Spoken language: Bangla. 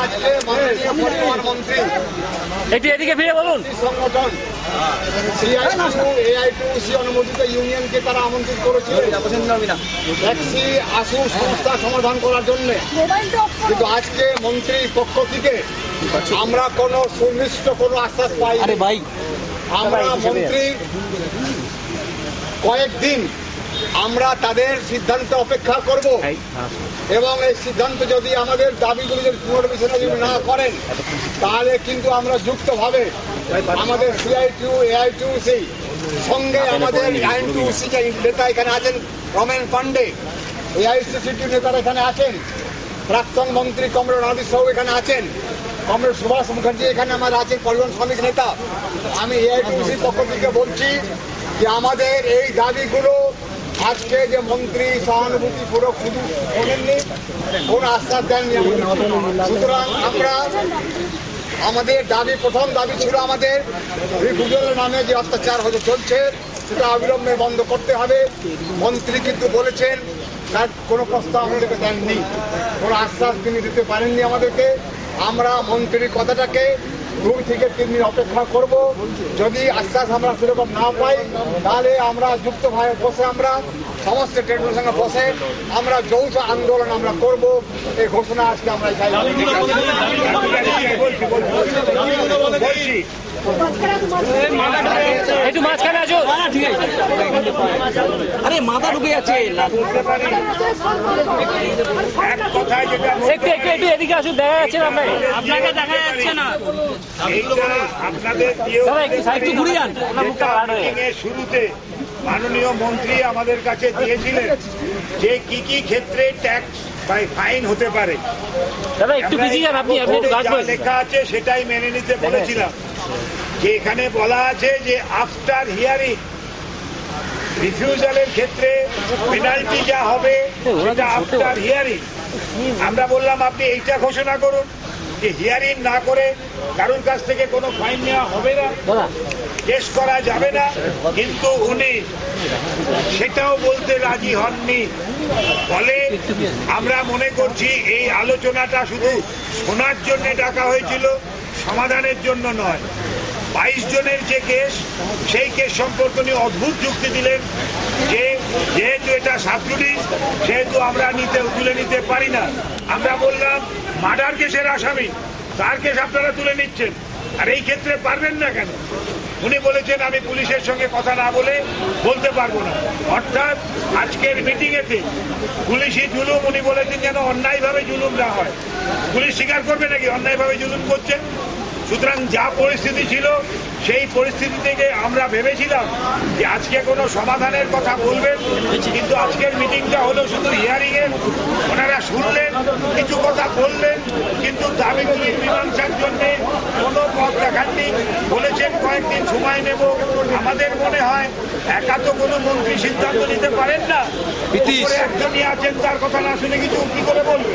আজকে মাননীয় পরিবহন মন্ত্রী এদিকে ফিরে বলুন, সংগঠন এআইটিউসি অনুমোদিত ইউনিয়নকে তারা আমন্ত্রিত করেছিলেন ট্যাক্সি আসু সমস্যা সমাধান করার জন্য। কিন্তু আজকে মন্ত্রীর পক্ষ থেকে আমরা কোনো সুনির্দিষ্ট কোনো আশ্বাস পাই। আমরা মন্ত্রী কয়েকদিন আমরা তাদের সিদ্ধান্ত অপেক্ষা করব এবং এই সিদ্ধান্ত যদি আমাদের দাবিগুলি যদি পুনর্বিবেচনা না করেন তাহলে কিন্তু আমরা যুক্তভাবে আমাদের সিআইটিউ এআইটিউসি সঙ্গে আমাদের আইএনটিউসি যে নেতা এখানে আছেন রমেন পান্ডে, এআইসিসিটি নেতারা এখানে আছেন, প্রাক্তন মন্ত্রী কমরেড নাদির সাহু এখানে আছেন, কমরেড সুভাষ মুখার্জি এখানে আমার আছেন পরিবহন শ্রমিক নেতা। আমি এআইটিউসির পক্ষ থেকে বলছি যে আমাদের এই দাবিগুলো আজকে যে মন্ত্রী সহানুভূতি পুরো শুধু শোনেননি, কোন আশ্বাস দেননি। সুতরাং আমরা আমাদের দাবি, প্রথম দাবি ছিল আমাদের রিফিউজালের নামে যে অত্যাচার হয়তো চলছে সেটা অবিলম্বে বন্ধ করতে হবে। মন্ত্রী কিন্তু বলেছেন তার কোনো প্রস্তাব আমাদেরকে দেননি, কোনো আশ্বাস তিনি দিতে পারেননি আমাদেরকে। আমরা মন্ত্রীর কথাটাকে 2 থেকে 3 দিন অপেক্ষা করব। যদি আশ্বাস আমরা সেরকম না পাই তাহলে আমরা যুক্তভাবে বসে আমরা সমস্ত ট্রেডের সঙ্গে বসে আমরা যৌথ আন্দোলন আমরা করব। এই ঘোষণা আজকে আমরা একটু মাঝখানে আসো। আরে মাথা ঢুকে যাচ্ছে, একটু এদিকে আসুন, দেখা যাচ্ছে না আপনাকে, দেখা যাচ্ছে না। আপনাদের ঘুরে যান। শুরুতে মাননীয় মন্ত্রী আমাদের কাছে দিয়েছিলেন যে কি কি ক্ষেত্রে ট্যাক্স ফাইন হতে পারে। দাদা একটু বিজি যান আপনি, লেখা আছে সেটাই মেনে নিতে বলেছিলাম। যে এখানে বলা আছে যে আফটার হিয়ারিং রিফিউজালের ক্ষেত্রে পেনাল্টি যা হবে সেটা আফটার হিয়ারিং। আমরা বললাম আপনি এইটা ঘোষণা করুন যে হিয়ারিং না করে কারোর কাছ থেকে কোনো ফাইন নেওয়া হবে না, কেস করা যাবে না। কিন্তু উনি সেটাও বলতে রাজি হননি। ফলে আমরা মনে করছি এই আলোচনাটা শুধু শোনার জন্য ডাকা হয়েছিল, সমাধানের জন্য নয়। 22 জনের যে কেস, সেই কেস সম্পর্কে উনি অদ্ভুত যুক্তি দিলেন যে যেহেতু এটা সাবজুডিস সেহেতু আমরা তুলে নিতে পারি না। আমরা বললাম মার্ডার কেসের আসামি, তার কেস আপনারা তুলে নিচ্ছেন, আর এই ক্ষেত্রে পারবেন না কেন? উনি বলেছেন আমি পুলিশের সঙ্গে কথা না বলতে পারবো না। অর্থাৎ আজকের মিটিংয়েতে পুলিশি জুলুম উনি বলেছেন যেন অন্যায়ভাবে জুলুম না হয়। পুলিশ স্বীকার করবে নাকি অন্যায়ভাবে জুলুম করছে? সুতরাং যা পরিস্থিতি ছিল সেই পরিস্থিতি থেকে আমরা ভেবেছিলাম যে আজকে কোনো সমাধানের কথা বলবেন, কিন্তু আজকের মিটিংটা হলো শুধু হিয়ারিং এর। ওনারা শুনলেন, কিছু কথা বললেন, কিন্তু দাবিগুলির মীমাংসার জন্য কোনো পথ দেখাননি। বলেছেন কয়েকদিন সময় নেব। আমাদের মনে হয় একা তো কোনো মন্ত্রী সিদ্ধান্ত নিতে পারেন না, একজনই আছেন, তার কথা না শুনে কিছু কি করে বলবেন?